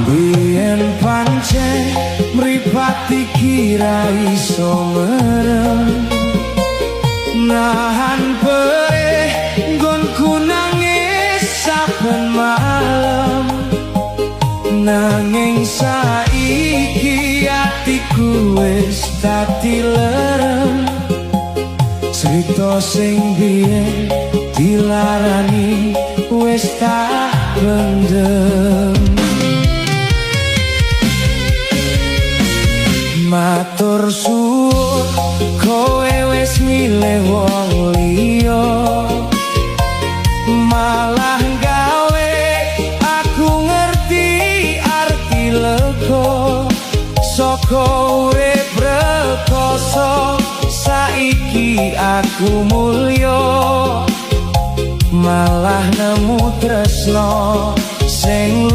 Biyen pancen mripati kira iso merem nahan perih nggonku nangis saben malam. Nanging saiki atiku wis dadi lerem. Cerita sing biyen dilarani wis tak pendem. Matur suwun kowe wis milih wong liya, malah gawe aku ngerti arti lega. Saka urip rekoso saiki aku mulya, malah nemu tresno sing